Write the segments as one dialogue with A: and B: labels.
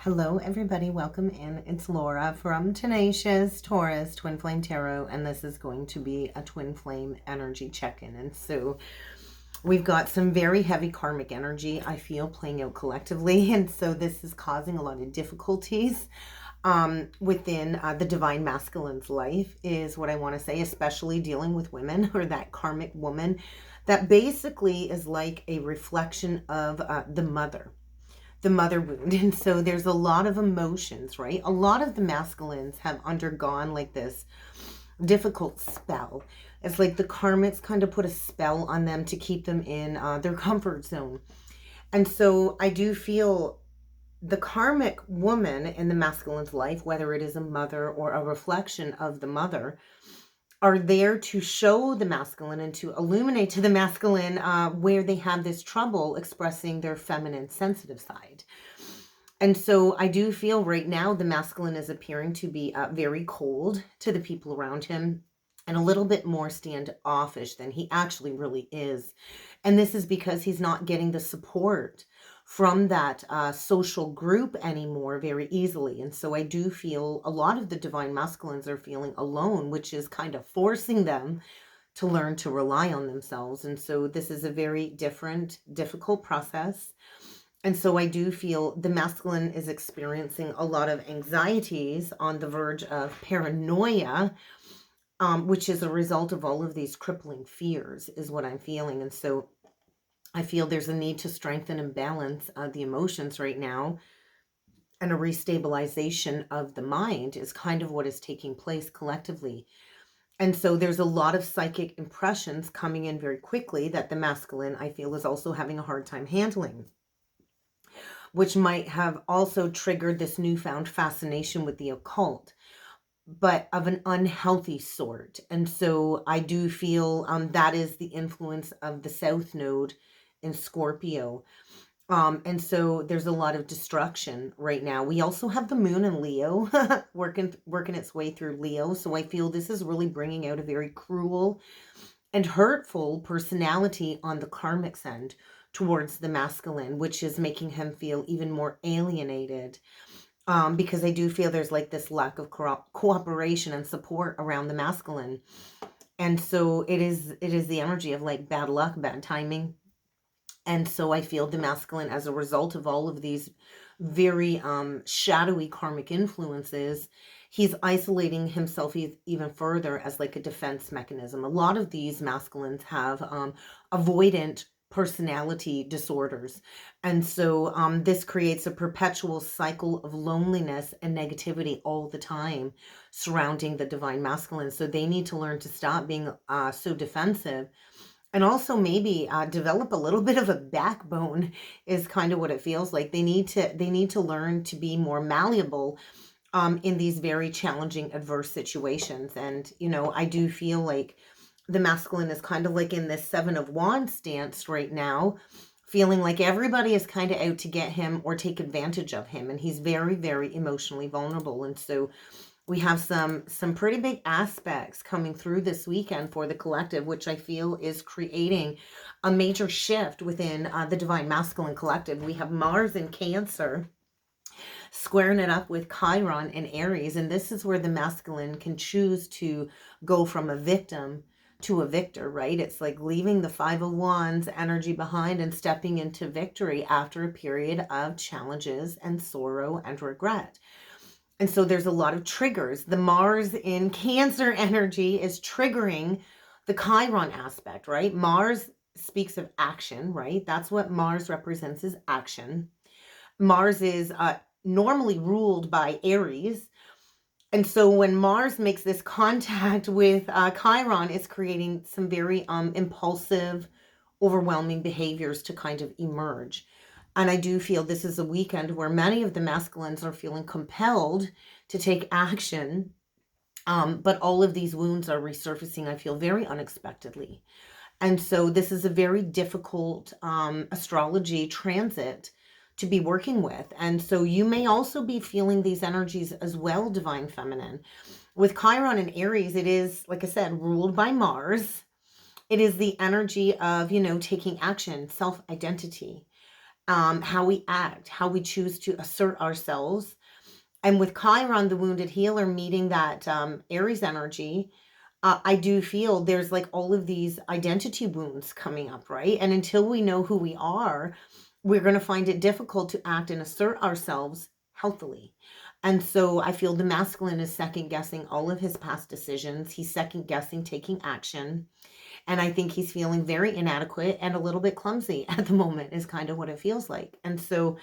A: Hello, everybody. Welcome in. It's Laura from Tenacious Taurus Twin Flame Tarot, and this is going to be a Twin Flame energy check-in. And so we've got some very heavy karmic energy, I feel, playing out collectively. And so this is causing a lot of difficulties within the divine masculine's life, is what I want to say, especially dealing with women or that karmic woman that basically is like a reflection of the mother wound. And so there's a lot of emotions, right? A lot of the masculines have undergone like this difficult spell. It's like the karmics kind of put a spell on them to keep them in their comfort zone. And so I do feel the karmic woman in the masculine's life, whether it is a mother or a reflection of the mother, are there to show the masculine and to illuminate to the masculine where they have this trouble expressing their feminine sensitive side. And so I do feel right now the masculine is appearing to be very cold to the people around him and a little bit more standoffish than he actually really is. And this is because he's not getting the support from that social group anymore very easily. And so I do feel a lot of the divine masculines are feeling alone, which is kind of forcing them to learn to rely on themselves. And so this is a very difficult process. And so I do feel the masculine is experiencing a lot of anxieties on the verge of paranoia, which is a result of all of these crippling fears, is what I'm feeling. And so I feel there's a need to strengthen and balance the emotions right now. And a restabilization of the mind is kind of what is taking place collectively. And so there's a lot of psychic impressions coming in very quickly that the masculine, I feel, is also having a hard time handling, which might have also triggered this newfound fascination with the occult, but of an unhealthy sort. And so I do feel that is the influence of the South Node in Scorpio. And so there's a lot of destruction right now. We also have the moon in Leo working its way through Leo. So I feel this is really bringing out a very cruel and hurtful personality on the karmic's end towards the masculine, which is making him feel even more alienated. Because I do feel there's like this lack of cooperation and support around the masculine. And so it is the energy of like bad luck, bad timing. And so I feel the masculine, as a result of all of these very shadowy karmic influences, he's isolating himself even further as like a defense mechanism. A lot of these masculines have avoidant personality disorders. And so this creates a perpetual cycle of loneliness and negativity all the time surrounding the divine masculine. So they need to learn to stop being so defensive. And also maybe develop a little bit of a backbone is kind of what it feels like. They need to learn to be more malleable in these very challenging, adverse situations. And, you know, I do feel like the masculine is kind of like in this Seven of Wands stance right now, feeling like everybody is kind of out to get him or take advantage of him. And he's very, very emotionally vulnerable. And so we have some pretty big aspects coming through this weekend for the collective, which I feel is creating a major shift within the divine masculine collective. We have Mars in Cancer squaring it up with Chiron in Aries, and this is where the masculine can choose to go from a victim to a victor, right? It's like leaving the Five of Wands energy behind and stepping into victory after a period of challenges and sorrow and regret. And so there's a lot of triggers. The Mars in Cancer energy is triggering the Chiron aspect, right? Mars speaks of action, right? That's what Mars represents, is action. Mars is normally ruled by Aries. And so when Mars makes this contact with Chiron, it's creating some very impulsive, overwhelming behaviors to kind of emerge. And I do feel this is a weekend where many of the masculines are feeling compelled to take action. But all of these wounds are resurfacing, I feel, very unexpectedly. And so this is a very difficult astrology transit to be working with. And so you may also be feeling these energies as well, divine feminine. With Chiron and Aries, it is, like I said, ruled by Mars. It is the energy of, you know, taking action, self-identity. how we act, how we choose to assert ourselves. And with Chiron, the wounded healer, meeting that Aries energy, I do feel there's like all of these identity wounds coming up, right? And until we know who we are, we're going to find it difficult to act and assert ourselves healthily. And so I feel the masculine is second guessing all of his past decisions. He's second guessing taking action. And I think he's feeling very inadequate and a little bit clumsy at the moment, is kind of what it feels like. And so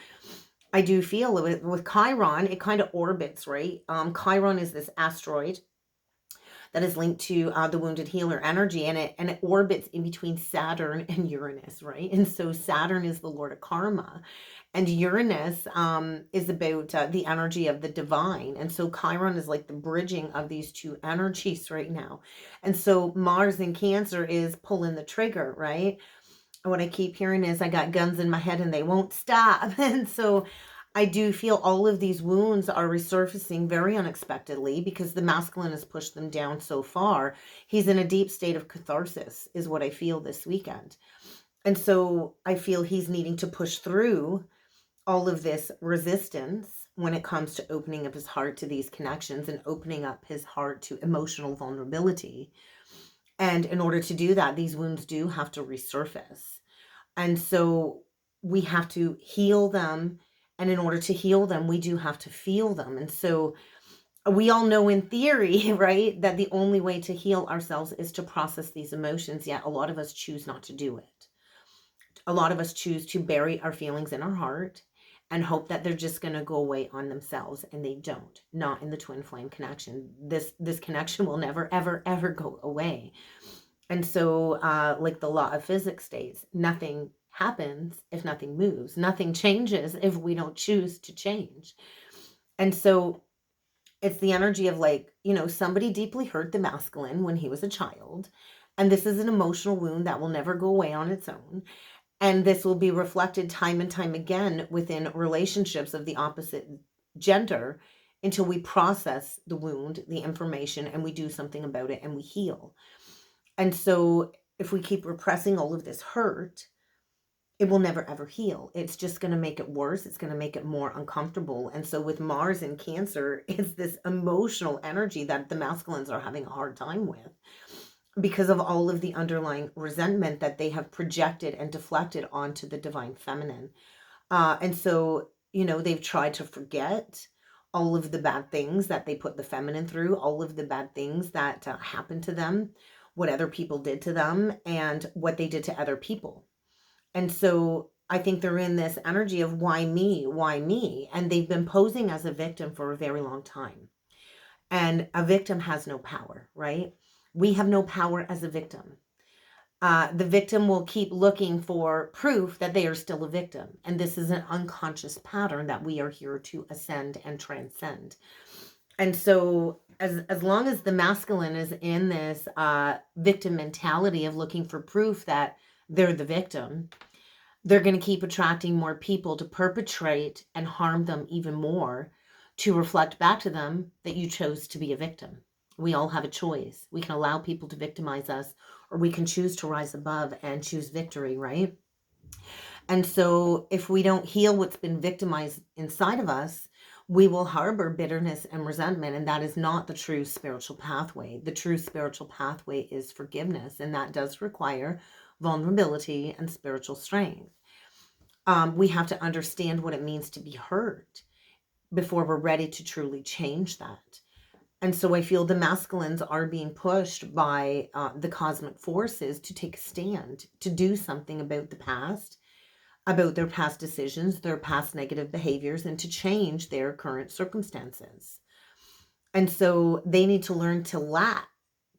A: I do feel with Chiron, it kind of orbits, right? Chiron is this asteroid that is linked to the wounded healer energy, and it orbits in between Saturn and Uranus, right? And so Saturn is the lord of karma, and Uranus is about the energy of the divine. And so Chiron is like the bridging of these two energies right now. And so Mars in Cancer is pulling the trigger, right? And what I keep hearing is I got guns in my head and they won't stop. And so I do feel all of these wounds are resurfacing very unexpectedly because the masculine has pushed them down so far. He's in a deep state of catharsis, is what I feel this weekend. And so I feel he's needing to push through all of this resistance when it comes to opening up his heart to these connections and opening up his heart to emotional vulnerability. And in order to do that, these wounds do have to resurface. And so we have to heal them. And in order to heal them, we do have to feel them. And so we all know in theory, right, that the only way to heal ourselves is to process these emotions. Yet a lot of us choose not to do it. A lot of us choose to bury our feelings in our heart and hope that they're just going to go away on themselves, and they don't. Not in the twin flame connection. This connection will never, ever, ever go away. And so, like the law of physics states, nothing happens if nothing moves. Nothing changes if we don't choose to change. And so it's the energy of like, somebody deeply hurt the masculine when he was a child. And this is an emotional wound that will never go away on its own. And this will be reflected time and time again within relationships of the opposite gender until we process the wound, the information, and we do something about it and we heal. And so if we keep repressing all of this hurt, it will never, ever heal. It's just going to make it worse. It's going to make it more uncomfortable. And so with Mars in Cancer, it's this emotional energy that the masculines are having a hard time with, because of all of the underlying resentment that they have projected and deflected onto the divine feminine. And so, they've tried to forget all of the bad things that they put the feminine through, all of the bad things that happened to them, what other people did to them, and what they did to other people. And so I think they're in this energy of why me, why me? And they've been posing as a victim for a very long time. And a victim has no power, right? We have no power as a victim. The victim will keep looking for proof that they are still a victim. And this is an unconscious pattern that we are here to ascend and transcend. And so as long as the masculine is in this victim mentality of looking for proof that they're the victim, they're going to keep attracting more people to perpetrate and harm them even more, to reflect back to them that you chose to be a victim. We all have a choice. We can allow people to victimize us, or we can choose to rise above and choose victory, right? And so if we don't heal what's been victimized inside of us, we will harbor bitterness and resentment, and that is not the true spiritual pathway. The true spiritual pathway is forgiveness, and that does require vulnerability and spiritual strength. We have to understand what it means to be hurt before we're ready to truly change that. And so I feel the masculines are being pushed by the cosmic forces to take a stand, to do something about the past, about their past decisions, their past negative behaviors, and to change their current circumstances. And so they need to learn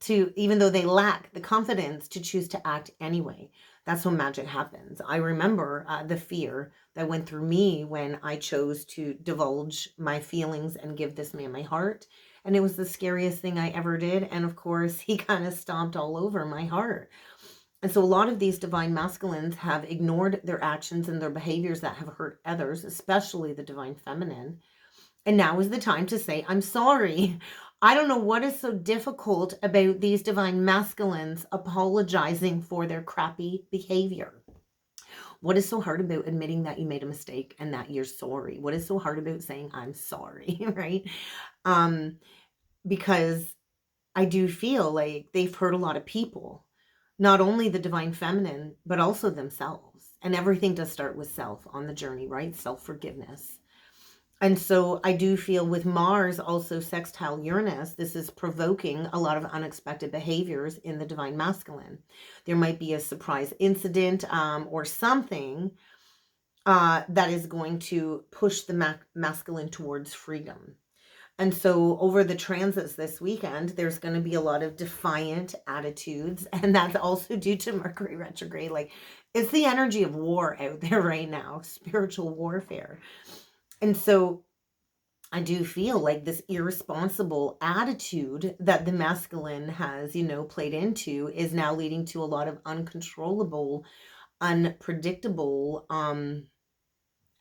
A: even though they lack the confidence, to choose to act anyway. That's when magic happens. I remember the fear that went through me when I chose to divulge my feelings and give this man my heart. And it was the scariest thing I ever did. And of course, he kind of stomped all over my heart. And so a lot of these divine masculines have ignored their actions and their behaviors that have hurt others, especially the divine feminine. And now is the time to say, I'm sorry. I don't know what is so difficult about these divine masculines apologizing for their crappy behavior. What is so hard about admitting that you made a mistake and that you're sorry? What is so hard about saying I'm sorry, right? Um, because I do feel like they've hurt a lot of people, not only the divine feminine, but also themselves. And everything does start with self on the journey, right? Self-forgiveness. And so I do feel with Mars also sextile Uranus, this is provoking a lot of unexpected behaviors in the divine masculine. There might be a surprise incident or something that is going to push the masculine towards freedom. And so over the transits this weekend, there's going to be a lot of defiant attitudes. And that's also due to Mercury retrograde. Like, it's the energy of war out there right now, spiritual warfare. And so I do feel like this irresponsible attitude that the masculine has, played into is now leading to a lot of uncontrollable, unpredictable,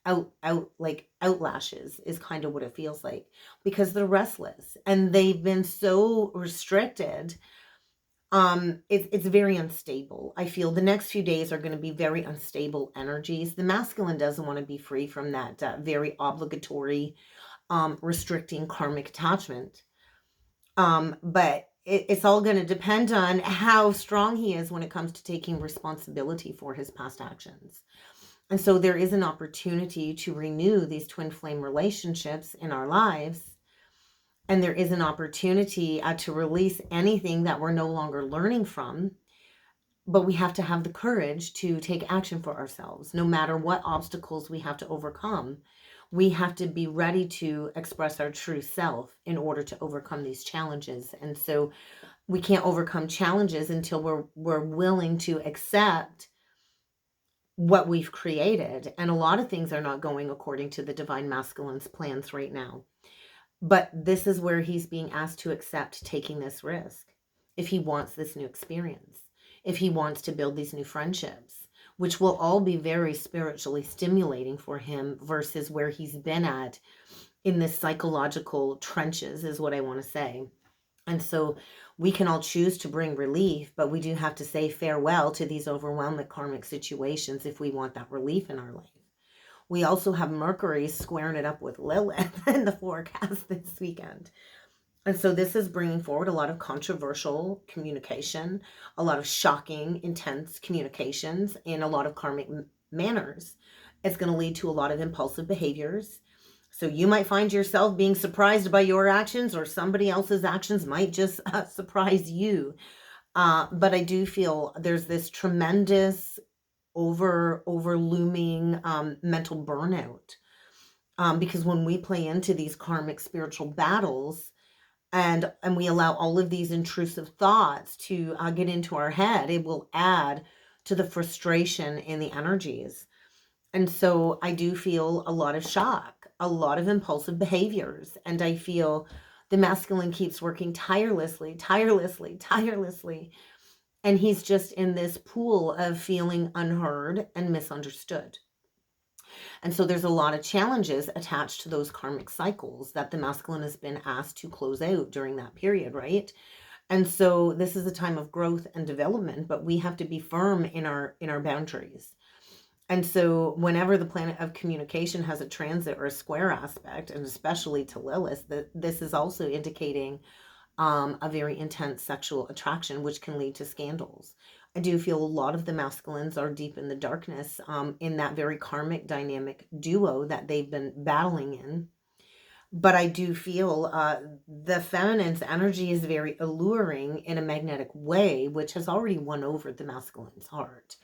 A: outlashes is kind of what it feels like, because they're restless and they've been so restricted. It's very unstable. I feel the next few days are going to be very unstable energies. The masculine doesn't want to be free from that very obligatory, restricting karmic attachment. But it's all going to depend on how strong he is when it comes to taking responsibility for his past actions. And so there is an opportunity to renew these twin flame relationships in our lives. And there is an opportunity to release anything that we're no longer learning from. But we have to have the courage to take action for ourselves. No matter what obstacles we have to overcome, we have to be ready to express our true self in order to overcome these challenges. And so we can't overcome challenges until we're willing to accept what we've created. And a lot of things are not going according to the divine masculine's plans right now. But this is where he's being asked to accept taking this risk. If he wants this new experience, if he wants to build these new friendships, which will all be very spiritually stimulating for him versus where he's been at in this psychological trenches, is what I want to say. And so we can all choose to bring relief, but we do have to say farewell to these overwhelming karmic situations if we want that relief in our life. We also have Mercury squaring it up with Lilith in the forecast this weekend. And so this is bringing forward a lot of controversial communication, a lot of shocking, intense communications in a lot of karmic manners. It's going to lead to a lot of impulsive behaviors. So you might find yourself being surprised by your actions, or somebody else's actions might just surprise you. But I do feel there's this tremendous looming mental burnout. Because when we play into these karmic spiritual battles, and we allow all of these intrusive thoughts to get into our head, it will add to the frustration in the energies. And so I do feel a lot of shock, a lot of impulsive behaviors. And I feel the masculine keeps working tirelessly. And he's just in this pool of feeling unheard and misunderstood. And so there's a lot of challenges attached to those karmic cycles that the masculine has been asked to close out during that period, right? And so this is a time of growth and development, but we have to be firm in our boundaries. And so whenever the planet of communication has a transit or a square aspect, and especially to Lilith, this is also indicating a very intense sexual attraction, which can lead to scandals. I do feel a lot of the masculines are deep in the darkness in that very karmic dynamic duo that they've been battling in. But I do feel the feminine's energy is very alluring in a magnetic way, which has already won over the masculine's heart.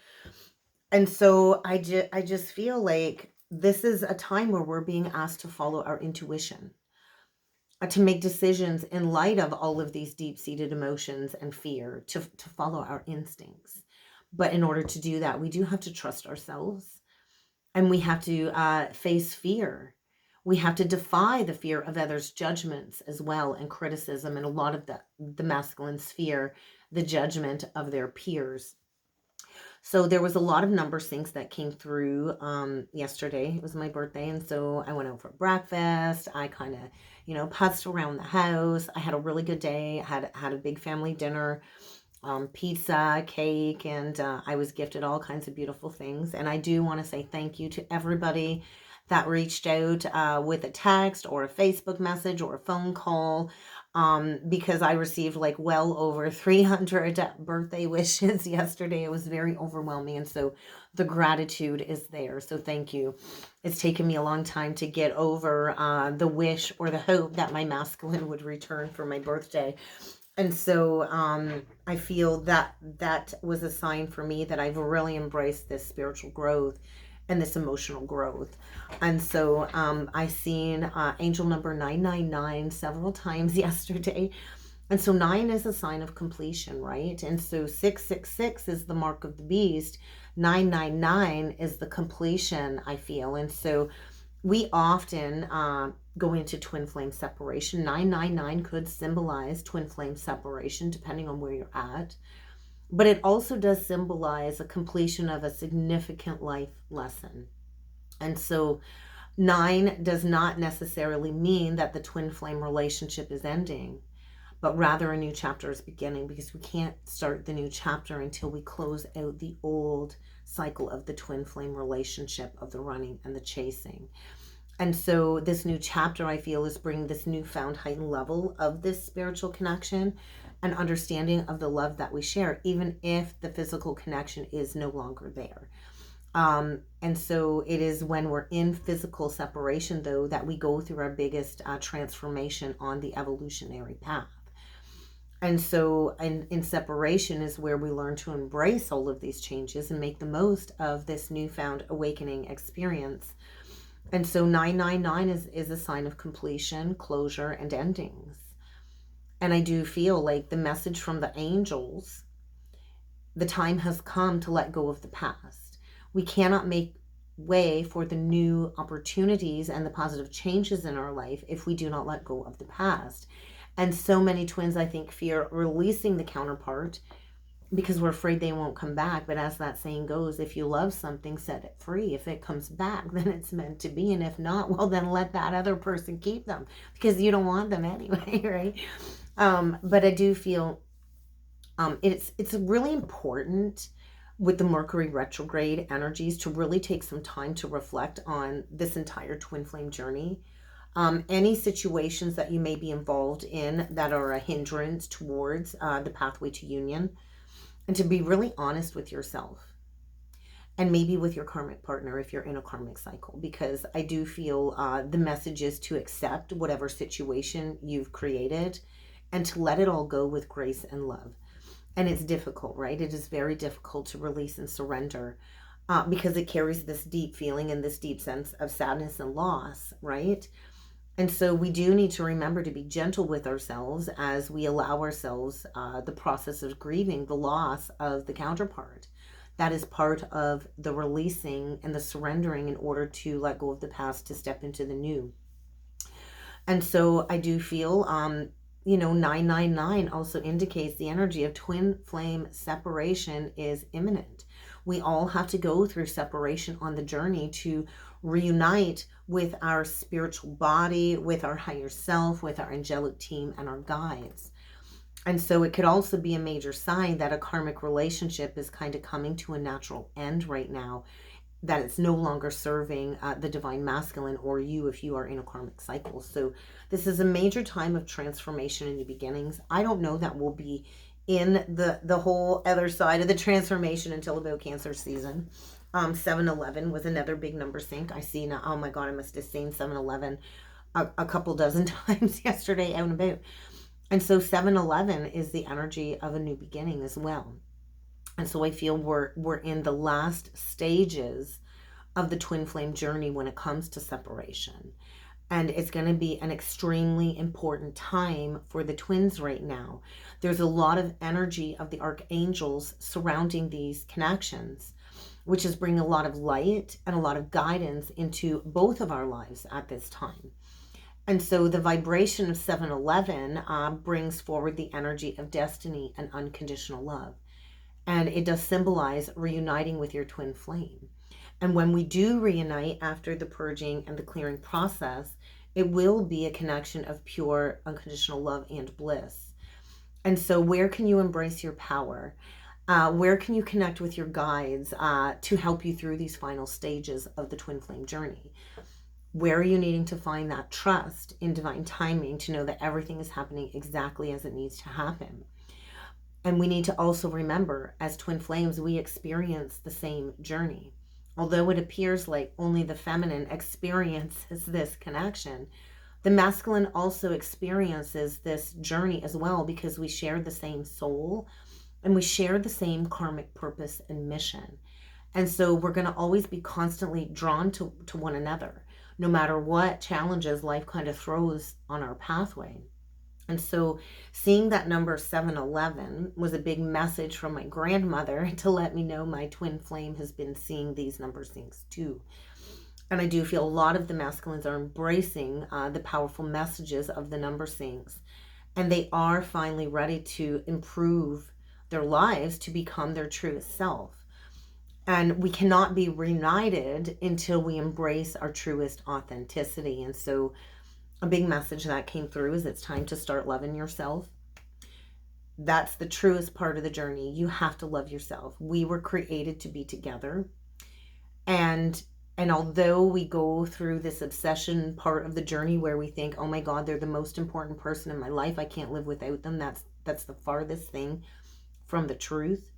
A: And so I just feel like this is a time where we're being asked to follow our intuition, to make decisions in light of all of these deep-seated emotions and fear, to follow our instincts. But in order to do that, we do have to trust ourselves, and we have to face fear. We have to defy the fear of others' judgments as well, and criticism, and a lot of the masculines fear the judgment of their peers. So there was a lot of number syncs that came through yesterday. It was my birthday, and so I went out for breakfast. I kind of, putzed around the house. I had a really good day. I had a big family dinner. pizza, cake, and I was gifted all kinds of beautiful things. And I do want to say thank you to everybody that reached out with a text or a Facebook message or a phone call, because I received like well over 300 birthday wishes yesterday. It was very overwhelming, and so the gratitude is there. So thank you. It's taken me a long time to get over the wish or the hope that my masculine would return for my birthday. And so I feel that that was a sign for me that I've really embraced this spiritual growth and this emotional growth. And so I seen angel number 999 several times yesterday. And so 9 is a sign of completion, right? And so 666 is the mark of the beast. 999 is the completion, I feel. And so we often go into twin flame separation. 999 could symbolize twin flame separation, depending on where you're at. But it also does symbolize a completion of a significant life lesson. And so 9 does not necessarily mean that the twin flame relationship is ending, but rather a new chapter is beginning, because we can't start the new chapter until we close out the old cycle of the twin flame relationship, of the running and the chasing. And so this new chapter, I feel, is bringing this newfound heightened level of this spiritual connection and understanding of the love that we share, even if the physical connection is no longer there. And so it is when we're in physical separation, though, that we go through our biggest transformation on the evolutionary path. And so in separation is where we learn to embrace all of these changes and make the most of this newfound awakening experience. And so 999 is a sign of completion, closure, and endings. And I do feel like the message from the angels, the time has come to let go of the past. We cannot make way for the new opportunities and the positive changes in our life if we do not let go of the past. And so many twins, I think, fear releasing the counterpart because we're afraid they won't come back. But as that saying goes, if you love something, set it free. If it comes back, then it's meant to be. And if not, well, then let that other person keep them, because you don't want them anyway, right? But I do feel it's really important with the Mercury retrograde energies to really take some time to reflect on this entire twin flame journey. Any situations that you may be involved in that are a hindrance towards the pathway to union, and to be really honest with yourself and maybe with your karmic partner if you're in a karmic cycle, because I do feel the message is to accept whatever situation you've created and to let it all go with grace and love. And it's difficult, right? It is very difficult to release and surrender because it carries this deep feeling and this deep sense of sadness and loss, right? And so we do need to remember to be gentle with ourselves as we allow ourselves the process of grieving the loss of the counterpart. That is part of the releasing and the surrendering in order to let go of the past to step into the new. And so I do feel, 999 also indicates the energy of twin flame separation is imminent. We all have to go through separation on the journey to reunite with our spiritual body, with our higher self, with our angelic team and our guides. And so it could also be a major sign that a karmic relationship is kind of coming to a natural end right now, that it's no longer serving the divine masculine or you if you are in a karmic cycle. So this is a major time of transformation and new beginnings. I don't know that we'll be in the whole other side of the transformation until about Cancer season. 7-11 was another big number sync. I seen, oh my God, I must have seen 7-11 a couple dozen times yesterday out and about. And so 7-11 is the energy of a new beginning as well. And so I feel we're in the last stages of the twin flame journey when it comes to separation. And it's going to be an extremely important time for the twins right now. There's a lot of energy of the archangels surrounding these connections, which is bringing a lot of light and a lot of guidance into both of our lives at this time. And so the vibration of 7-11 brings forward the energy of destiny and unconditional love. And it does symbolize reuniting with your twin flame. And when we do reunite after the purging and the clearing process, it will be a connection of pure unconditional love and bliss. And so where can you embrace your power? Where can you connect with your guides to help you through these final stages of the twin flame journey? Where are you needing to find that trust in divine timing to know that everything is happening exactly as it needs to happen? And we need to also remember, as twin flames, we experience the same journey. Although it appears like only the feminine experiences this connection, the masculine also experiences this journey as well, because we share the same soul and we share the same karmic purpose and mission. And so we're going to always be constantly drawn to one another, no matter what challenges life kind of throws on our pathway. And so seeing that number 711 was a big message from my grandmother to let me know my twin flame has been seeing these number things too. And I do feel a lot of the masculines are embracing the powerful messages of the number things. And they are finally ready to improve their lives to become their truest self. And we cannot be reunited until we embrace our truest authenticity. And so a big message that came through is it's time to start loving yourself. That's the truest part of the journey. You have to love yourself. We were created to be together. And although we go through this obsession part of the journey where we think, oh my God, they're the most important person in my life, I can't live without them. That's the farthest thing from the truth.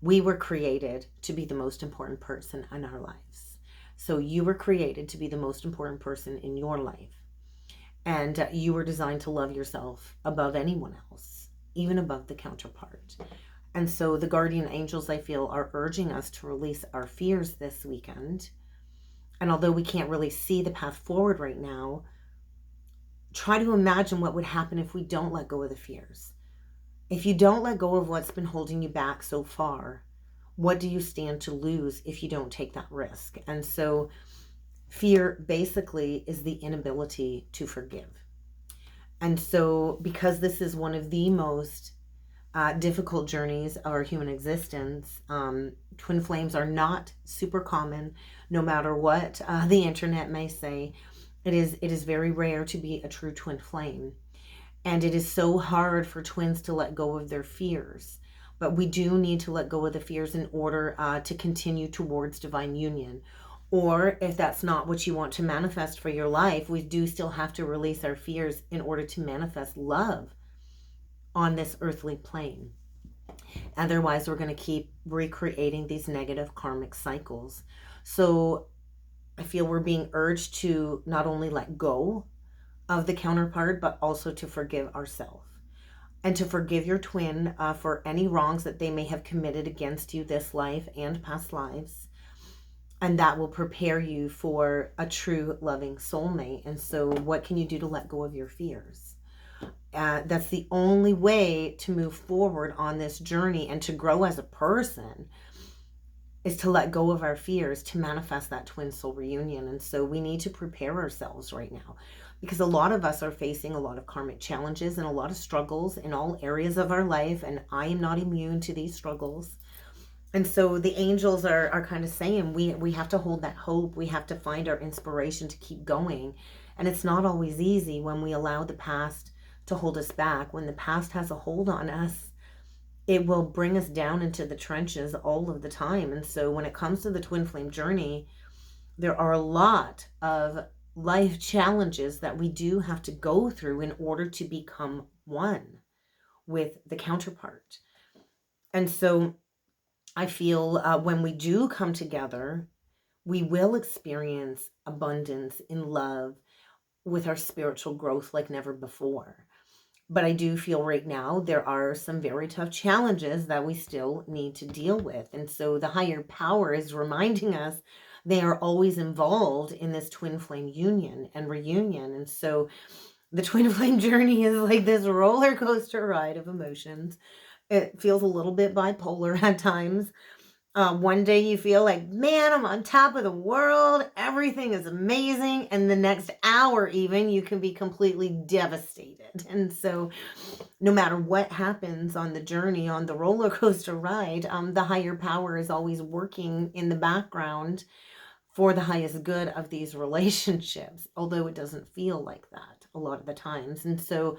A: We were created to be the most important person in our lives. So you were created to be the most important person in your life. And you were designed to love yourself above anyone else, even above the counterpart. And so the guardian angels, I feel, are urging us to release our fears this weekend. And although we can't really see the path forward right now, try to imagine what would happen if we don't let go of the fears. If you don't let go of what's been holding you back so far, what do you stand to lose if you don't take that risk? And so fear basically is the inability to forgive. And so because this is one of the most difficult journeys of our human existence, twin flames are not super common, no matter what the internet may say. It is very rare to be a true twin flame. And it is so hard for twins to let go of their fears. But we do need to let go of the fears in order to continue towards divine union. Or if that's not what you want to manifest for your life, we do still have to release our fears in order to manifest love on this earthly plane. Otherwise, we're going to keep recreating these negative karmic cycles. So I feel we're being urged to not only let go of the counterpart, but also to forgive ourselves. And to forgive your twin for any wrongs that they may have committed against you this life and past lives. And that will prepare you for a true loving soulmate. And so what can you do to let go of your fears? That's the only way to move forward on this journey and to grow as a person, is to let go of our fears to manifest that twin soul reunion. And so we need to prepare ourselves right now, because a lot of us are facing a lot of karmic challenges and a lot of struggles in all areas of our life. And I am not immune to these struggles. And so the angels are kind of saying we have to hold that hope. We have to find our inspiration to keep going. And it's not always easy when we allow the past to hold us back. When the past has a hold on us, it will bring us down into the trenches all of the time. And so when it comes to the twin flame journey, there are a lot of life challenges that we do have to go through in order to become one with the counterpart. And so I feel when we do come together, we will experience abundance in love with our spiritual growth like never before. But I do feel right now there are some very tough challenges that we still need to deal with. And so the higher power is reminding us they are always involved in this twin flame union and reunion. And so the twin flame journey is like this roller coaster ride of emotions. It feels a little bit bipolar at times. One day you feel like, man, I'm on top of the world. Everything is amazing. And the next hour even, you can be completely devastated. And so no matter what happens on the journey, on the roller coaster ride, the higher power is always working in the background for the highest good of these relationships, although it doesn't feel like that a lot of the times. And so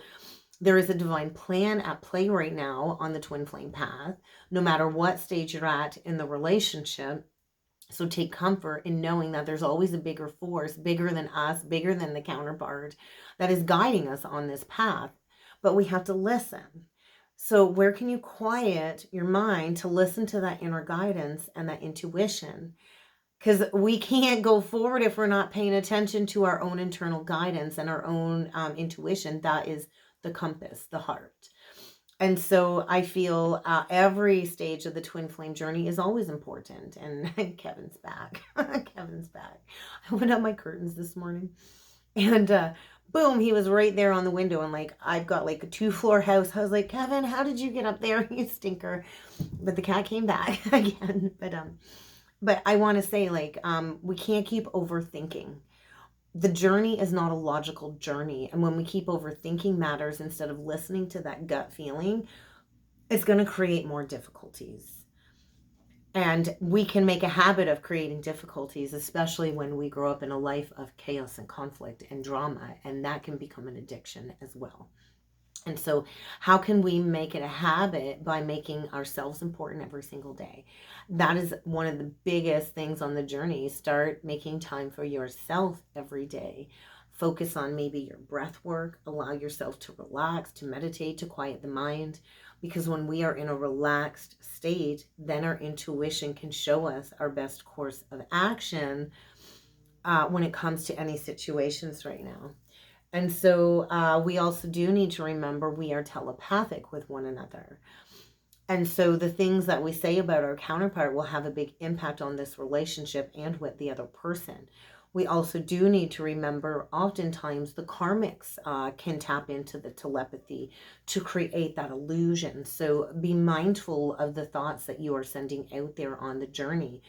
A: There is a divine plan at play right now on the twin flame path, no matter what stage you're at in the relationship. So take comfort in knowing that there's always a bigger force, bigger than us, bigger than the counterpart, that is guiding us on this path. But we have to listen. So where can you quiet your mind to listen to that inner guidance and that intuition? Because we can't go forward if we're not paying attention to our own internal guidance and our own intuition. That is the compass, the heart. And so I feel every stage of the twin flame journey is always important. And Kevin's back. Kevin's back. I went up my curtains this morning and boom, he was right there on the window. And like, I've got like a 2-floor house. I was like, Kevin, how did you get up there? You stinker. But the cat came back again. But I want to say, like, we can't keep overthinking. The journey is not a logical journey. And when we keep overthinking matters instead of listening to that gut feeling, it's going to create more difficulties. And we can make a habit of creating difficulties, especially when we grow up in a life of chaos and conflict and drama. And that can become an addiction as well. And so how can we make it a habit? By making ourselves important every single day. That is one of the biggest things on the journey. Start making time for yourself every day. Focus on maybe your breath work. Allow yourself to relax, to meditate, to quiet the mind. Because when we are in a relaxed state, then our intuition can show us our best course of action when it comes to any situations right now. And so we also do need to remember we are telepathic with one another. And so the things that we say about our counterpart will have a big impact on this relationship and with the other person. We also do need to remember oftentimes the karmics can tap into the telepathy to create that illusion. So be mindful of the thoughts that you are sending out there on the journey.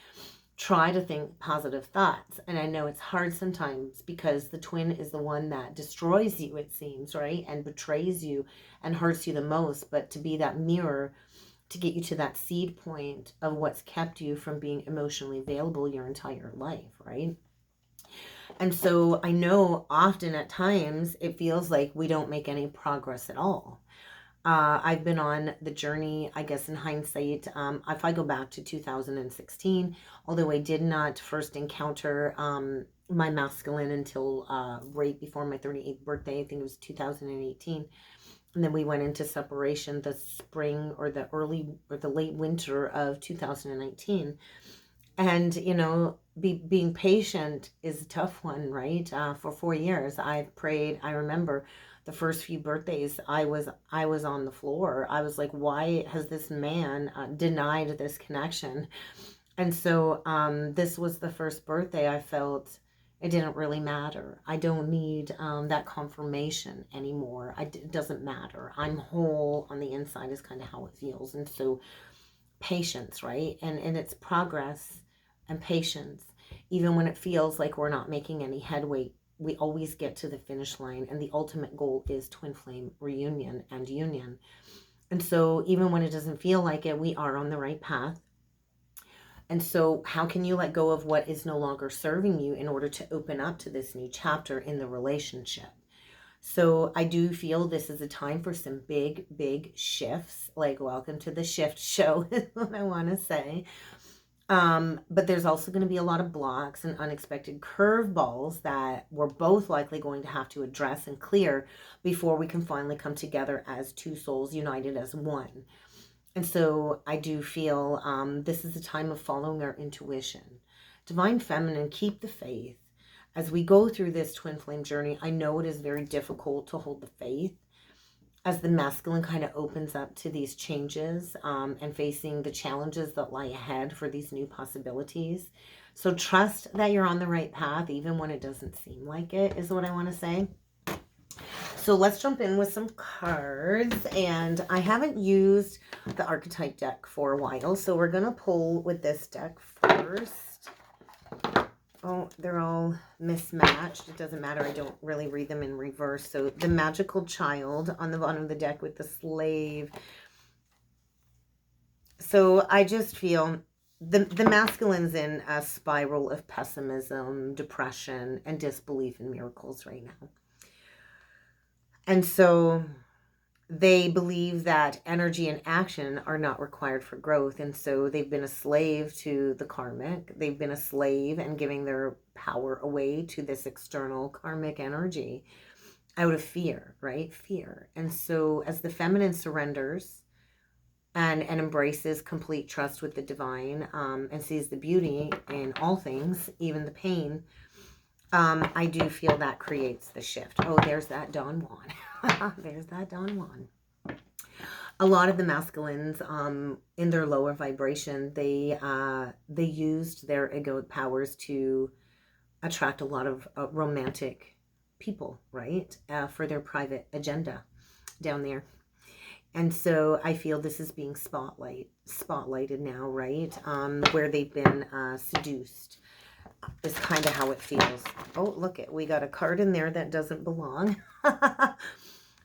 A: Try to think positive thoughts. And I know it's hard sometimes because the twin is the one that destroys you, it seems, right? And betrays you and hurts you the most. But to be that mirror to get you to that seed point of what's kept you from being emotionally available your entire life, right? And so I know often at times it feels like we don't make any progress at all. I've been on the journey, I guess in hindsight, if I go back to 2016, although I did not first encounter my masculine until right before my 38th birthday, I think it was 2018. And then we went into separation the spring or the late winter of 2019. And, you know, being patient is a tough one, right? For 4 years, I've prayed. I remember the first few birthdays, I was on the floor. I was like, why has this man denied this connection? And so this was the first birthday I felt it didn't really matter. I don't need that confirmation anymore. It doesn't matter. I'm whole on the inside is kind of how it feels. And so patience, right? And it's progress and patience. Even when it feels like we're not making any headway, we always get to the finish line. And the ultimate goal is twin flame reunion and union. And so even when it doesn't feel like it, we are on the right path. And so how can you let go of what is no longer serving you in order to open up to this new chapter in the relationship? So I do feel this is a time for some big, big shifts. Like, welcome to the shift show is what I want to say. But there's also going to be a lot of blocks and unexpected curveballs that we're both likely going to have to address and clear before we can finally come together as two souls united as one. And so I do feel this is a time of following our intuition. Divine Feminine, keep the faith. As we go through this twin flame journey, I know it is very difficult to hold the faith as the masculine kind of opens up to these changes and facing the challenges that lie ahead for these new possibilities. So trust that you're on the right path, even when it doesn't seem like it, is what I want to say. So let's jump in with some cards. And I haven't used the archetype deck for a while, so we're going to pull with this deck first. Oh, they're all mismatched. It doesn't matter. I don't really read them in reverse. So the magical child on the bottom of the deck with the slave. So I just feel the masculine's in a spiral of pessimism, depression, and disbelief in miracles right now. And so they believe that energy and action are not required for growth. And so they've been a slave to the karmic. They've been a slave and giving their power away to this external karmic energy out of fear, right? Fear. And so as the feminine surrenders and embraces complete trust with the divine, and sees the beauty in all things, even the pain, I do feel that creates the shift. Oh, there's that Don Juan. There's that Don Juan. A lot of the masculines, in their lower vibration, they used their egoic powers to attract a lot of romantic people, right? For their private agenda down there. And so I feel this is being spotlighted now, right? Where they've been seduced is kind of how it feels. Oh, look it. We got a card in there that doesn't belong.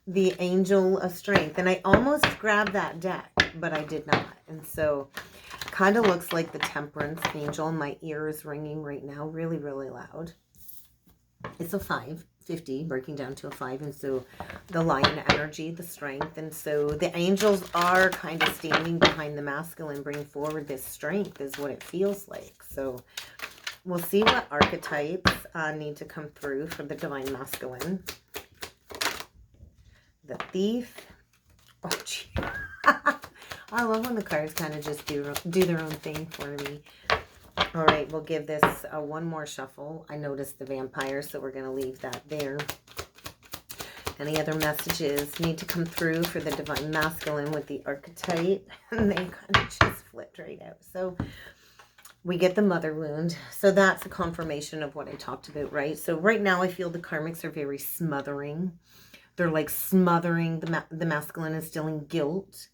A: The Angel of Strength. And I almost grabbed that deck, but I did not. And so kind of looks like the Temperance Angel. My ear is ringing right now really, really loud. It's a 550 breaking down to a 5. And so the lion energy, the strength. And so the angels are kind of standing behind the masculine, bringing forward this strength is what it feels like. So we'll see what archetypes need to come through for the divine masculine. The Thief. Oh, gee. I love when the cards kind of just do their own thing for me. All right, we'll give this one more shuffle. I noticed the Vampire, so we're going to leave that there. Any other messages need to come through for the divine masculine with the archetype? And they kind of just flipped right out. So we get the mother wound. So that's a confirmation of what I talked about, right? So right now I feel the karmics are very smothering. They're like smothering the masculine, instilling guilt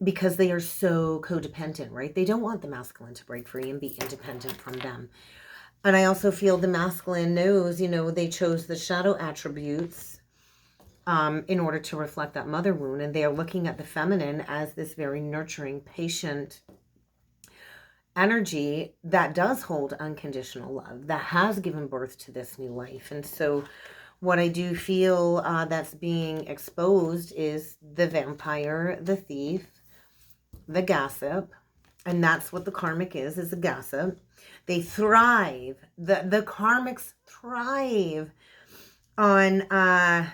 A: because they are so codependent, right? They don't want the masculine to break free and be independent from them. And I also feel the masculine knows, you know, they chose the shadow attributes in order to reflect that mother wound. And they are looking at the feminine as this very nurturing, patient energy that does hold unconditional love, that has given birth to this new life. And so what I do feel that's being exposed is the Vampire, the Thief, the Gossip. And that's what the karmic is a gossip. They thrive. The karmics thrive on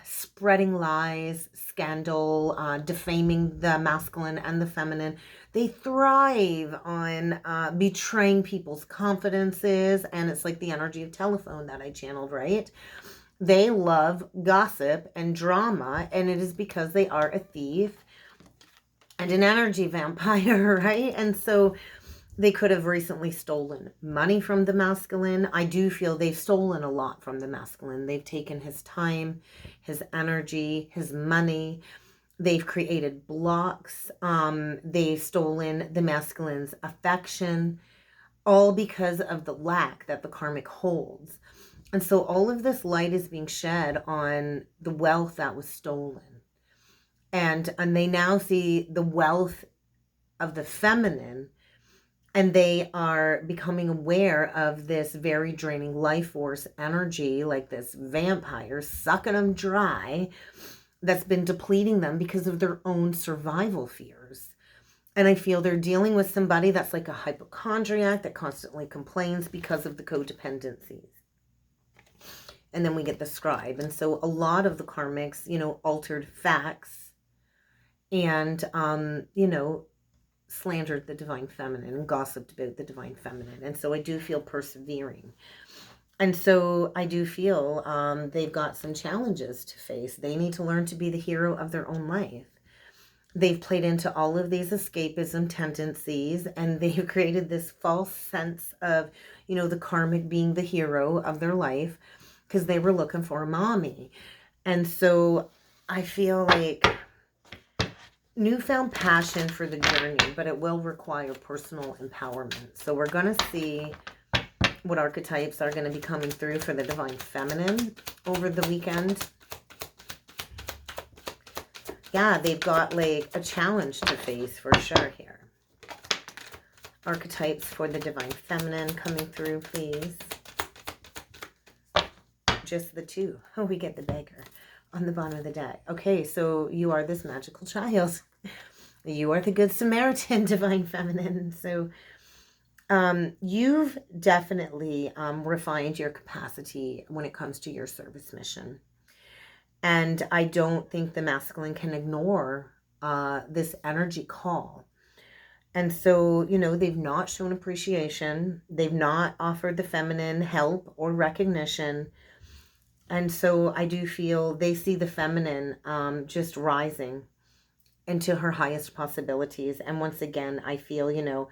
A: spreading lies, scandal, defaming the masculine and the feminine. They thrive on betraying people's confidences. And it's like the energy of telephone that I channeled, right? They love gossip and drama, and it is because they are a thief and an energy vampire, right? And so they could have recently stolen money from the masculine. I do feel they've stolen a lot from the masculine. They've taken his time, his energy, his money. They've created blocks. They've stolen the masculine's affection, all because of the lack that the karmic holds. And so all of this light is being shed on the wealth that was stolen. And they now see the wealth of the feminine, and they are becoming aware of this very draining life force energy, like this vampire sucking them dry, that's been depleting them because of their own survival fears. And I feel they're dealing with somebody that's like a hypochondriac that constantly complains because of the codependencies. And then we get the Scribe. And so a lot of the karmics, you know, altered facts and, you know, slandered the divine feminine and gossiped about the divine feminine. And so I do feel persevering. And so I do feel they've got some challenges to face. They need to learn to be the hero of their own life. They've played into all of these escapism tendencies, and they've created this false sense of, you know, the karmic being the hero of their life, because they were looking for a mommy. And so I feel like newfound passion for the journey, but it will require personal empowerment. So we're going to see what archetypes are going to be coming through for the divine feminine over the weekend. Yeah, they've got like a challenge to face for sure here. Archetypes for the divine feminine coming through, please. Just the two. Oh, we get the beggar. on the bottom of the deck. Okay, so you are this magical child. You are the Good Samaritan, Divine Feminine. So you've definitely refined your capacity when it comes to your service mission. And I don't think the masculine can ignore this energy call. And so, you know, they've not shown appreciation. They've not offered the feminine help or recognition. And so I do feel they see the feminine just rising into her highest possibilities. And once again, I feel, you know,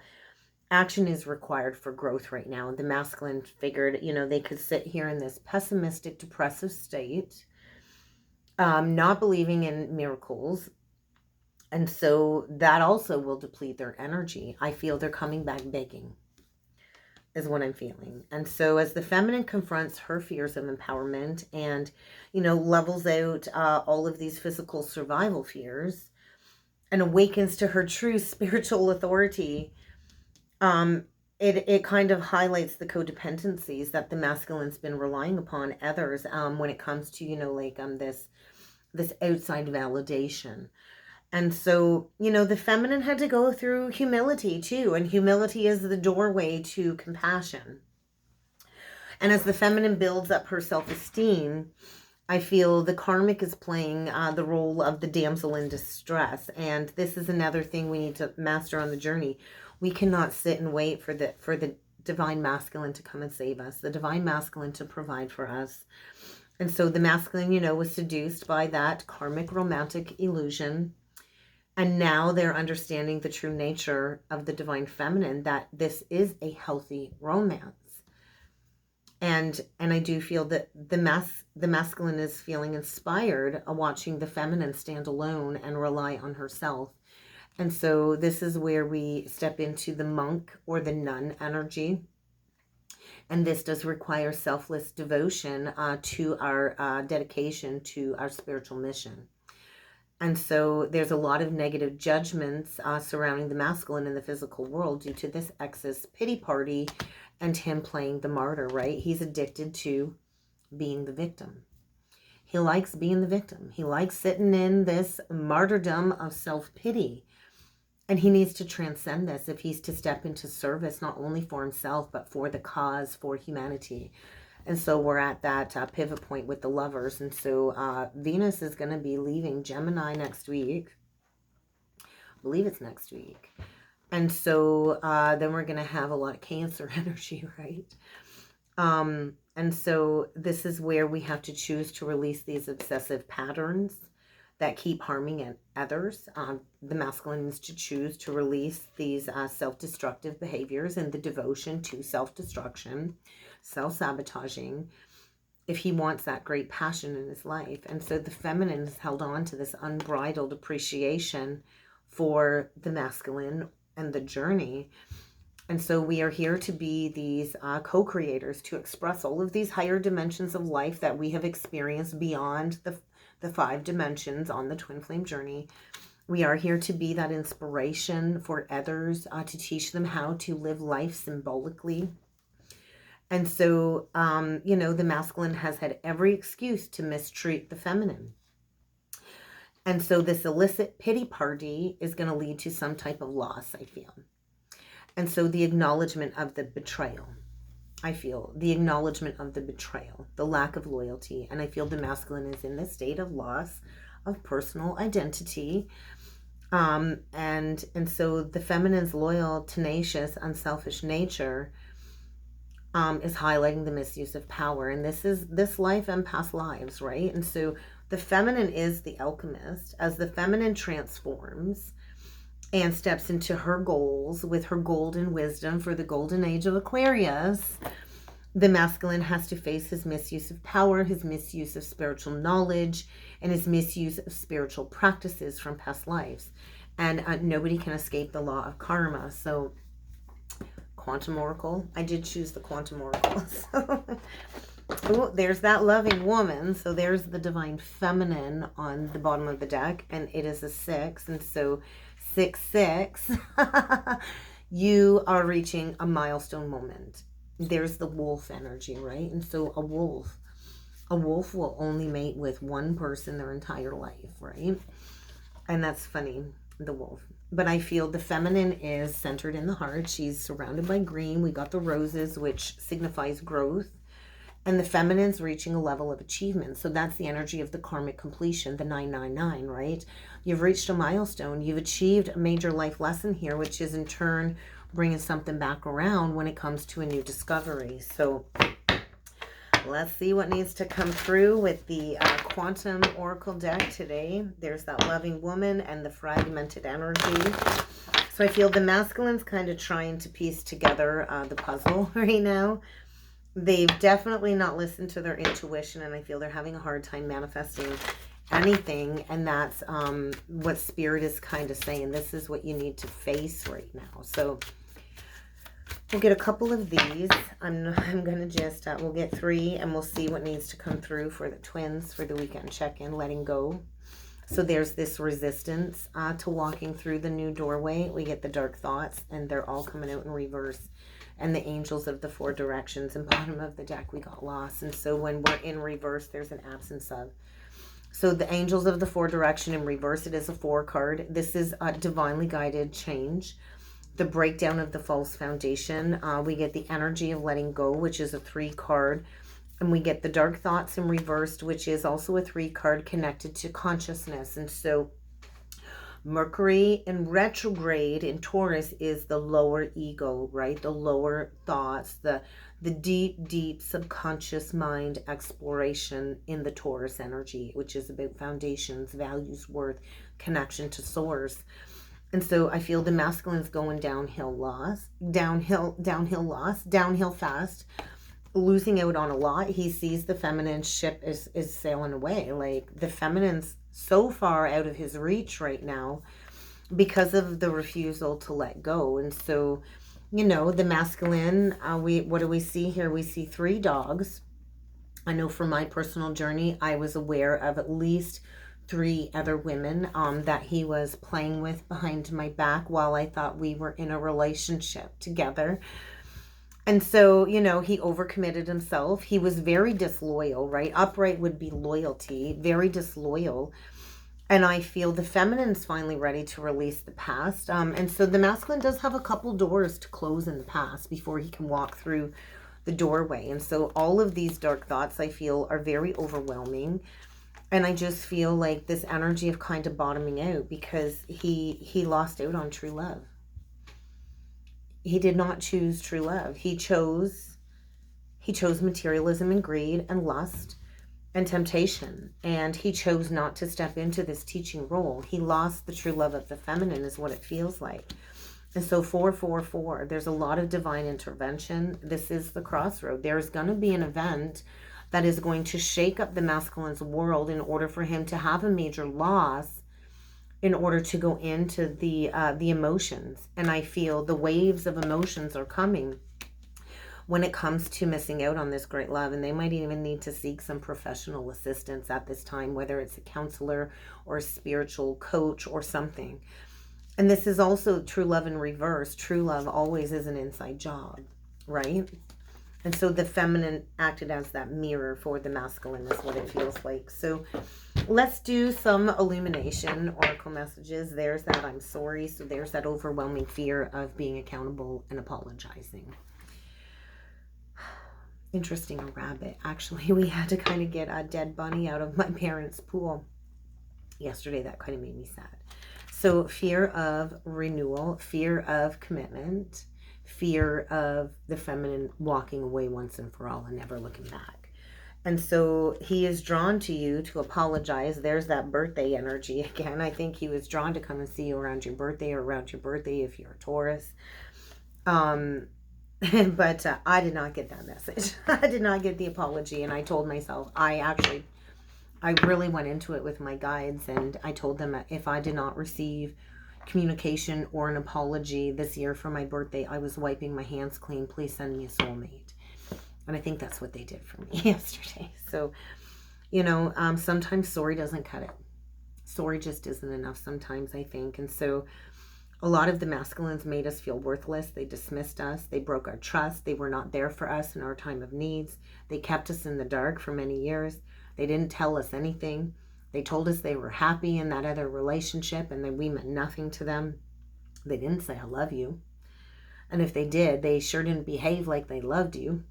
A: action is required for growth right now. The masculine figured, you know, they could sit here in this pessimistic, depressive state, not believing in miracles. And so that also will deplete their energy. I feel they're coming back begging, is what I'm feeling. And so as the feminine confronts her fears of empowerment and, you know, levels out all of these physical survival fears and awakens to her true spiritual authority, it kind of highlights the codependencies that the masculine's been relying upon others when it comes to, you know, like this outside validation. And so, you know, the feminine had to go through humility too. And humility is the doorway to compassion. And as the feminine builds up her self-esteem, I feel the karmic is playing the role of the damsel in distress. And this is another thing we need to master on the journey. We cannot sit and wait for the divine masculine to come and save us, the divine masculine to provide for us. And so the masculine, you know, was seduced by that karmic romantic illusion. And now they're understanding the true nature of the divine feminine, that this is a healthy romance. And I do feel that the masculine is feeling inspired watching the feminine stand alone and rely on herself. And so this is where we step into the monk or the nun energy. And this does require selfless devotion to our dedication to our spiritual mission. And so there's a lot of negative judgments surrounding the masculine in the physical world due to this excess pity party and him playing the martyr, right? He's addicted to being the victim. He likes being the victim. He likes sitting in this martyrdom of self-pity. And he needs to transcend this if he's to step into service, not only for himself, but for the cause, for humanity. And so we're at that pivot point with the lovers. And so Venus is going to be leaving Gemini next week. I believe it's next week. And so then we're going to have a lot of Cancer energy, right? And so this is where we have to choose to release these obsessive patterns that keep harming others. The masculine is to choose to release these self-destructive behaviors and the devotion to self-destruction, self-sabotaging, if he wants that great passion in his life. And so the feminine has held on to this unbridled appreciation for the masculine and the journey. And so we are here to be these co-creators, to express all of these higher dimensions of life that we have experienced beyond the 5 dimensions on the twin flame journey. We are here to be that inspiration for others, to teach them how to live life symbolically. And so, you know, the masculine has had every excuse to mistreat the feminine. And so this illicit pity party is going to lead to some type of loss, I feel. And so the acknowledgement of the betrayal, I feel the acknowledgement of the betrayal, the lack of loyalty. And I feel the masculine is in this state of loss of personal identity. And so the feminine's loyal, tenacious, unselfish nature is highlighting the misuse of power. And this is this life and past lives, right? And so the feminine is the alchemist. As the feminine transforms and steps into her goals with her golden wisdom for the golden age of Aquarius, the masculine has to face his misuse of power, his misuse of spiritual knowledge, and his misuse of spiritual practices from past lives. And nobody can escape the law of karma. So Quantum Oracle, I did choose the Quantum Oracle. So, ooh, there's that loving woman. So there's the divine feminine on the bottom of the deck, and it is a 6. And so 6-6, you are reaching a milestone moment. There's the wolf energy, right? And so a wolf A wolf will only mate with one person their entire life, right? And that's funny, the wolf. But I feel the feminine is centered in the heart. She's surrounded by green. We got the roses, which signifies growth. And the feminine's reaching a level of achievement. So that's the energy of the karmic completion, the 999, right? You've reached a milestone. You've achieved a major life lesson here, which is in turn bringing something back around when it comes to a new discovery. So let's see what needs to come through with the Quantum Oracle deck today. There's that loving woman and the fragmented energy. So I feel the masculine's kind of trying to piece together the puzzle right now. They've definitely not listened to their intuition, and I feel they're having a hard time manifesting anything. And that's what Spirit is kind of saying. This is what you need to face right now. So we'll get a couple of these. I'm going to just, we'll get 3, and we'll see what needs to come through for the twins for the weekend check-in, letting go. So there's this resistance to walking through the new doorway. We get the dark thoughts, and they're all coming out in reverse. And the angels of the 4 directions. And bottom of the deck, we got lost. And so when we're in reverse, there's an absence of. So the angels of the 4 direction in reverse, it is a 4 card. This is a divinely guided change. The breakdown of the false foundation. We get the energy of letting go, which is a 3 card. And we get the dark thoughts in reversed, which is also a 3 card connected to consciousness. And so Mercury in retrograde in Taurus is the lower ego, right? The lower thoughts, the deep, deep subconscious mind exploration in the Taurus energy, which is about foundations, values, worth, connection to source. And so I feel the masculine's going downhill fast, losing out on a lot. He sees the feminine ship is sailing away. Like the feminine's so far out of his reach right now because of the refusal to let go. And so, you know, the masculine, what do we see here? We see 3 dogs. I know from my personal journey, I was aware of at least 3 other women that he was playing with behind my back while I thought we were in a relationship together. And so, you know, he overcommitted himself. He was very disloyal, right? Upright would be loyalty, very disloyal. And I feel the feminine's finally ready to release the past. And so the masculine does have a couple doors to close in the past before he can walk through the doorway. And so all of these dark thoughts, I feel, are very overwhelming. And I just feel like this energy of kind of bottoming out because he lost out on true love. He did not choose true love. He chose materialism and greed and lust and temptation. And he chose not to step into this teaching role. He lost the true love of the feminine is what it feels like. And so 444, there's a lot of divine intervention. This is the crossroad. There's going to be an event that is going to shake up the masculine's world in order for him to have a major loss in order to go into the emotions. And I feel the waves of emotions are coming when it comes to missing out on this great love. And they might even need to seek some professional assistance at this time, whether it's a counselor or a spiritual coach or something. And this is also true love in reverse. True love always is an inside job, right? And so the feminine acted as that mirror for the masculine is what it feels like. So let's do some illumination oracle messages. There's that I'm sorry. So there's that overwhelming fear of being accountable and apologizing. Interesting, a rabbit. Actually, we had to kind of get a dead bunny out of my parents' pool yesterday. That kind of made me sad. So fear of renewal, fear of commitment, fear of the feminine walking away once and for all and never looking back. And so he is drawn to you to apologize. There's that birthday energy again. I think he was drawn to come and see you around your birthday or around your birthday if you're a Taurus. But I did not get that message. I did not get the apology. And I told myself, I really went into it with my guides, and I told them that if I did not receive communication or an apology this year for my birthday, I was wiping my hands clean. Please send me a soulmate. And I think that's what they did for me yesterday. So, you know, sometimes sorry doesn't cut it. Sorry just isn't enough sometimes, I think. And so A lot of the masculines made us feel worthless. They dismissed us. They broke our trust. They were not there for us in our time of needs. They kept us in the dark for many years. They didn't tell us anything. They told us they were happy in that other relationship and that we meant nothing to them. They didn't say, I love you. And if they did, they sure didn't behave like they loved you.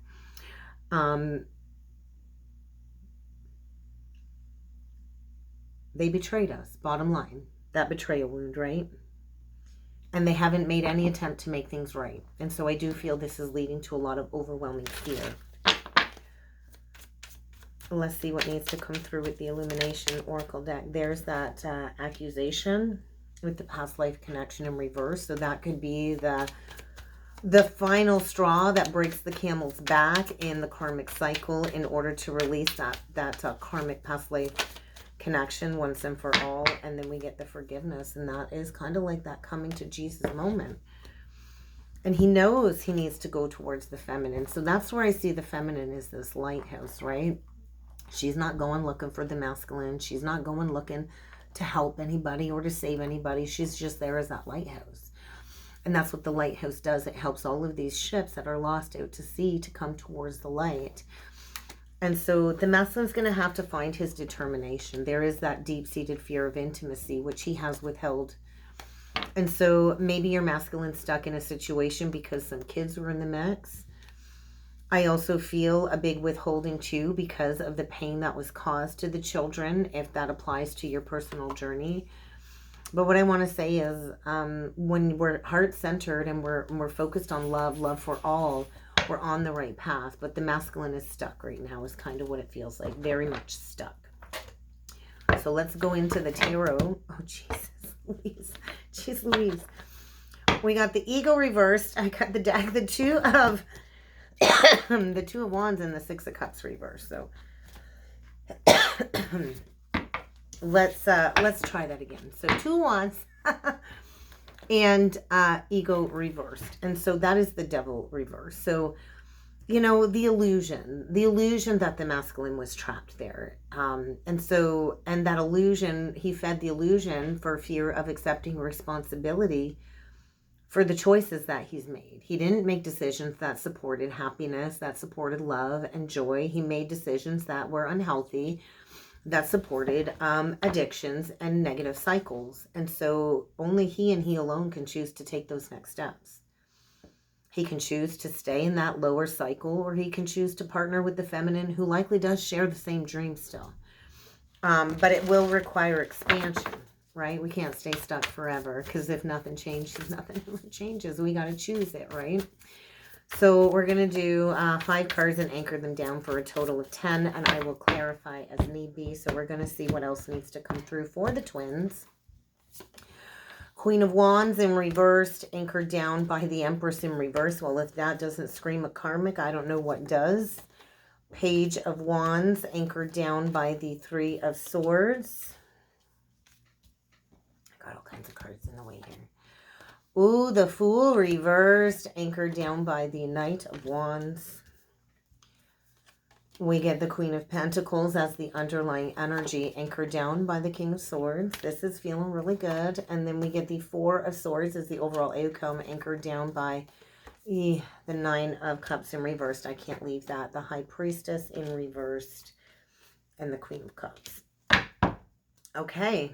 A: They betrayed us, bottom line. That betrayal wound, right? And they haven't made any attempt to make things right. And so I do feel this is leading to a lot of overwhelming fear. Let's see what needs to come through with the Illumination Oracle deck. There's that accusation with the past life connection in reverse. So that could be the final straw that breaks the camel's back in the karmic cycle in order to release that karmic past life connection once and for all. And then we get the forgiveness, and that is kind of like that coming to Jesus moment. And he knows he needs to go towards the feminine. So that's where I see the feminine is this lighthouse, right? She's not going looking for the masculine. She's not going looking to help anybody or to save anybody. She's just there as that lighthouse. And that's what the lighthouse does. It helps all of these ships that are lost out to sea to come towards the light. And so the masculine's going to have to find his determination. There is that deep-seated fear of intimacy, which he has withheld. And so maybe your masculine's stuck in a situation because some kids were in the mix. I also feel a big withholding too because of the pain that was caused to the children, if that applies to your personal journey. But what I want to say is when we're heart-centered and we're focused on love for all, we're on the right path. But the masculine is stuck right now is kind of what it feels like. Very much stuck. So let's go into the tarot. Oh, Jesus, Louise. Jeez, Louise. We got the ego reversed. I got the deck, the two of Wands and the Six of Cups reversed. So let's try that again. So 2 Wands and ego reversed. And so that is the Devil reversed. So, you know, the illusion that the masculine was trapped there. And that illusion, he fed the illusion for fear of accepting responsibility for the choices that he's made. He didn't make decisions that supported happiness, that supported love and joy. He made decisions that were unhealthy, that supported addictions and negative cycles. And so only he and he alone can choose to take those next steps. He can choose to stay in that lower cycle, or he can choose to partner with the feminine who likely does share the same dream still. But it will require expansion, right? We can't stay stuck forever, because if nothing changes, nothing ever changes. We got to choose it, right? So we're going to do 5 cards and anchor them down for a total of 10, and I will clarify as need be. So we're going to see what else needs to come through for the twins. Queen of Wands in reversed, anchored down by the Empress in reverse. Well, if that doesn't scream a karmic, I don't know what does. Page of Wands, anchored down by the Three of Swords. I got all kinds of cards in the way here. Ooh, the Fool reversed, anchored down by the Knight of Wands. We get the Queen of Pentacles as the underlying energy, anchored down by the King of Swords. This is feeling really good. And then we get the Four of Swords as the overall outcome, anchored down by the Nine of Cups in reversed. I can't leave that. The High Priestess in reversed and the Queen of Cups. Okay.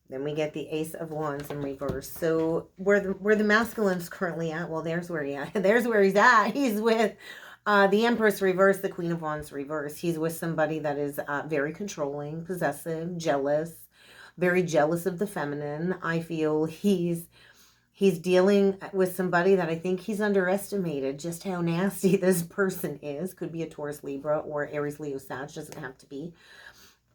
A: Then we get the Ace of Wands in reverse. So where the masculine's currently at, well, there's where he's at. He's with the Empress reverse, the Queen of Wands reverse. He's with somebody that is very controlling, possessive, jealous, very jealous of the feminine. I feel he's dealing with somebody that I think he's underestimated just how nasty this person is. Could be a Taurus, Libra, or Aries, Leo, Sag. Doesn't have to be.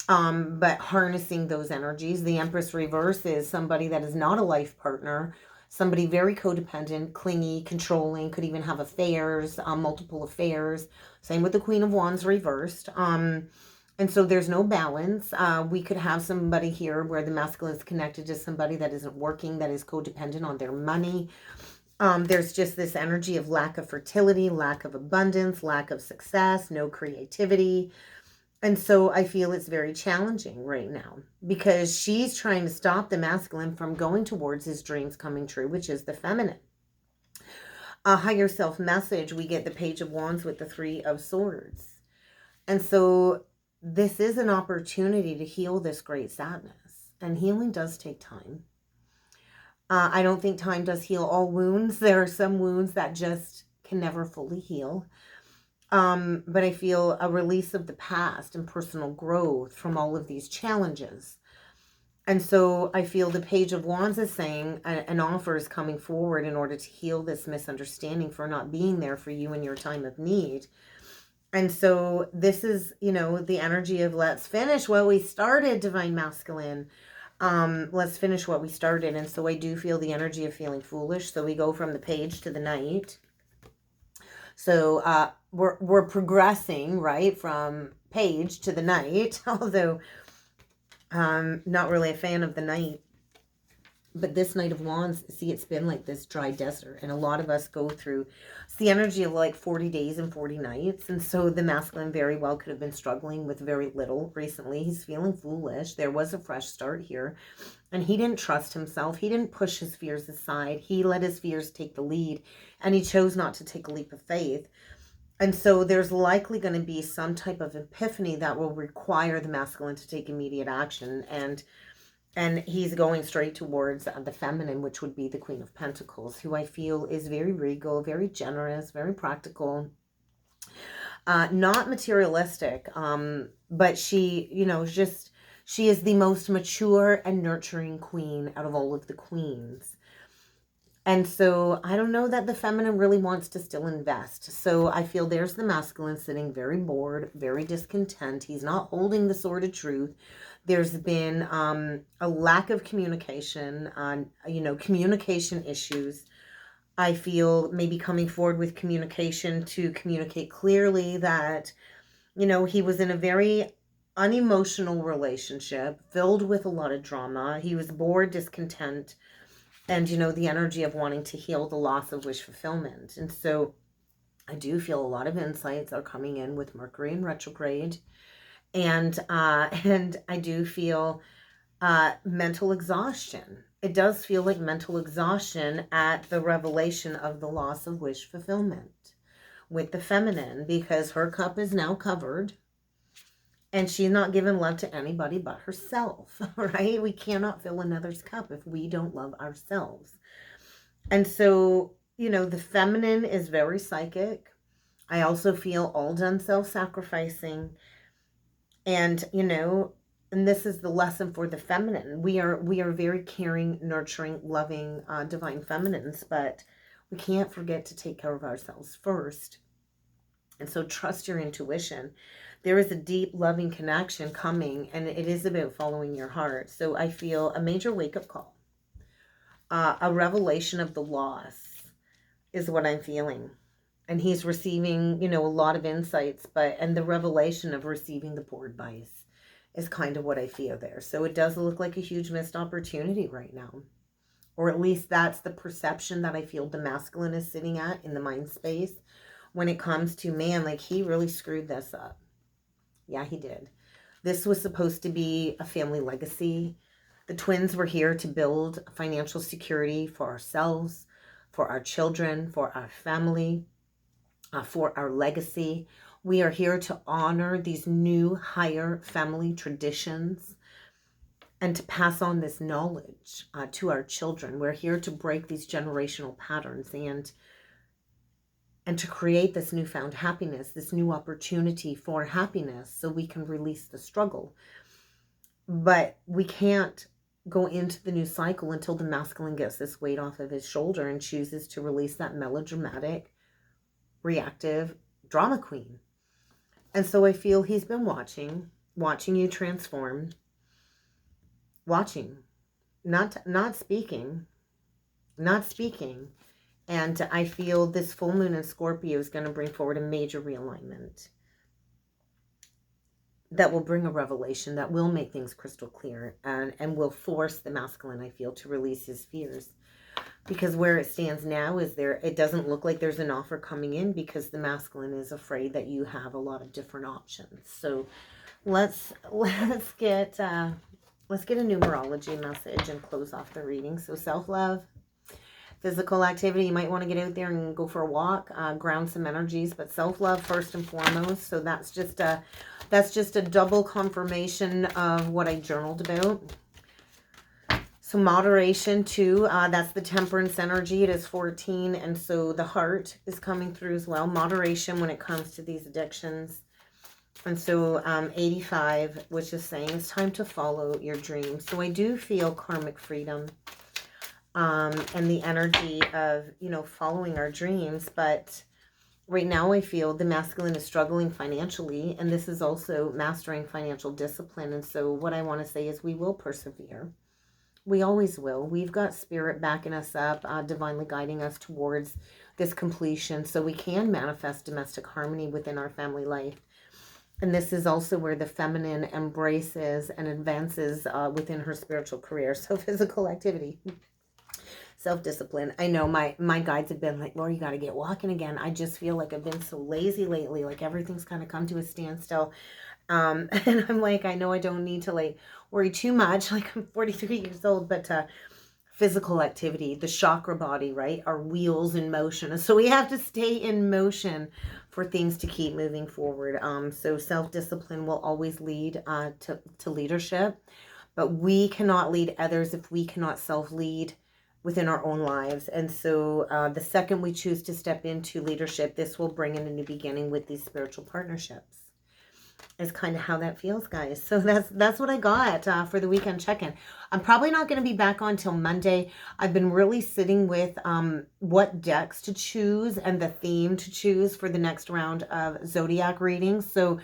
A: But harnessing those energies. The Empress reverse is somebody that is not a life partner. Somebody very codependent, clingy, controlling, could even have affairs, multiple affairs. Same with the Queen of Wands reversed. And so there's no balance. We could have somebody here where the masculine is connected to somebody that isn't working, that is codependent on their money. There's just this energy of lack of fertility, lack of abundance, lack of success, no creativity. And so I feel it's very challenging right now because she's trying to stop the masculine from going towards his dreams coming true, which is the feminine. A higher self message, we get the Page of Wands with the Three of Swords. And so this is an opportunity to heal this great sadness. And healing does take time. I don't think time does heal all wounds. There are some wounds that just can never fully heal. But I feel a release of the past and personal growth from all of these challenges. And so I feel the Page of Wands is saying an offer is coming forward in order to heal this misunderstanding for not being there for you in your time of need. And so this is, you know, the energy of let's finish what we started, Divine Masculine. Let's finish what we started. And so I do feel the energy of feeling foolish. So we go from the Page to the Knight. So we're progressing, right, from Page to the Knight, although not really a fan of the Knight. But this Knight of Wands, see, it's been like this dry desert. And a lot of us go through, it's the energy of like 40 days and 40 nights. And so the masculine very well could have been struggling with very little recently. He's feeling foolish. There was a fresh start here. And he didn't trust himself. He didn't push his fears aside. He let his fears take the lead. And he chose not to take a leap of faith. And so there's likely going to be some type of epiphany that will require the masculine to take immediate action. And he's going straight towards the feminine, which would be the Queen of Pentacles, who I feel is very regal, very generous, very practical, not materialistic, but she, you know, just, she is the most mature and nurturing queen out of all of the queens. And so I don't know that the feminine really wants to still invest. So I feel there's the masculine sitting very bored, very discontent. He's not holding the sword of truth. There's been a lack of communication, you know, communication issues. I feel maybe coming forward with communication to communicate clearly that, you know, he was in a very unemotional relationship filled with a lot of drama. He was bored, discontent, and, you know, the energy of wanting to heal the loss of wish fulfillment. And so I do feel a lot of insights are coming in with Mercury in retrograde. And I do feel mental exhaustion. It does feel like mental exhaustion at the revelation of the loss of wish fulfillment with the feminine, because her cup is now covered and she's not giving love to anybody but herself, right? We cannot fill another's cup if we don't love ourselves. And so, you know, the feminine is very psychic. I also feel all done self-sacrificing. And, you know, and this is the lesson for the feminine. We are very caring, nurturing, loving, divine feminines, but we can't forget to take care of ourselves first. And so trust your intuition. There is a deep, loving connection coming, and it is about following your heart. So I feel a major wake-up call. A revelation of the loss is what I'm feeling. And he's receiving, you know, a lot of insights, and the revelation of receiving the poor advice is kind of what I feel there. So it does look like a huge missed opportunity right now. Or at least that's the perception that I feel the masculine is sitting at in the mind space when it comes to, man, like he really screwed this up. Yeah, he did. This was supposed to be a family legacy. The twins were here to build financial security for ourselves, for our children, for our family, for our legacy. We are here to honor these new higher family traditions and to pass on this knowledge to our children. We're here to break these generational patterns and to create this newfound happiness, this new opportunity for happiness so we can release the struggle. But we can't go into the new cycle until the masculine gets this weight off of his shoulder and chooses to release that melodramatic, reactive drama queen. And so I feel he's been watching you transform, watching, not speaking. And I feel this full moon in Scorpio is going to bring forward a major realignment that will bring a revelation that will make things crystal clear and will force the masculine, I feel, to release his fears. Because where it stands now is it doesn't look like there's an offer coming in because the masculine is afraid that you have a lot of different options. So get a numerology message and close off the reading. So self-love, physical activity. You might want to get out there and go for a walk, ground some energies, but self-love first and foremost. So that's just a double confirmation of what I journaled about. So moderation too, that's the temperance energy. It is 14, and so the heart is coming through as well. Moderation when it comes to these addictions. And so 85, which is saying it's time to follow your dreams. So I do feel karmic freedom and the energy of, you know, following our dreams. But right now I feel the masculine is struggling financially, and this is also mastering financial discipline. And so what I want to say is we will persevere. We always will. We've got spirit backing us up, divinely guiding us towards this completion so we can manifest domestic harmony within our family life. And this is also where the feminine embraces and advances within her spiritual career. So physical activity, self-discipline. I know my guides have been like, Laura, you got to get walking again. I just feel like I've been so lazy lately. Like everything's kind of come to a standstill. And I'm like, I know I don't need to like worry too much. Like I'm 43 years old, but physical activity, the chakra body, right? Our wheels in motion. So we have to stay in motion for things to keep moving forward. So self-discipline will always lead to leadership, but we cannot lead others if we cannot self-lead within our own lives. And so the second we choose to step into leadership, this will bring in a new beginning with these spiritual partnerships. Is kind of how that feels, guys. So that's what I got for the weekend check-in. I'm probably not going to be back on till Monday. I've been really sitting with what decks to choose and the theme to choose for the next round of zodiac readings. So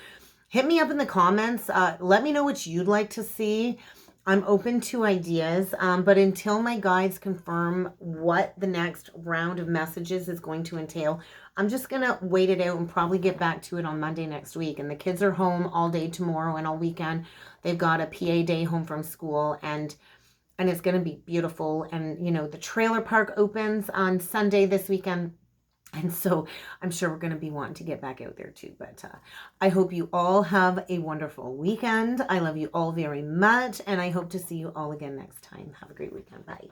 A: hit me up in the comments. Let me know what you'd like to see. I'm open to ideas, but until my guides confirm what the next round of messages is going to entail, I'm just going to wait it out and probably get back to it on Monday next week. And the kids are home all day tomorrow and all weekend. They've got a PA day home from school, and it's going to be beautiful. And, you know, the trailer park opens on Sunday this weekend. And so I'm sure we're going to be wanting to get back out there too. But I hope you all have a wonderful weekend. I love you all very much. And I hope to see you all again next time. Have a great weekend. Bye.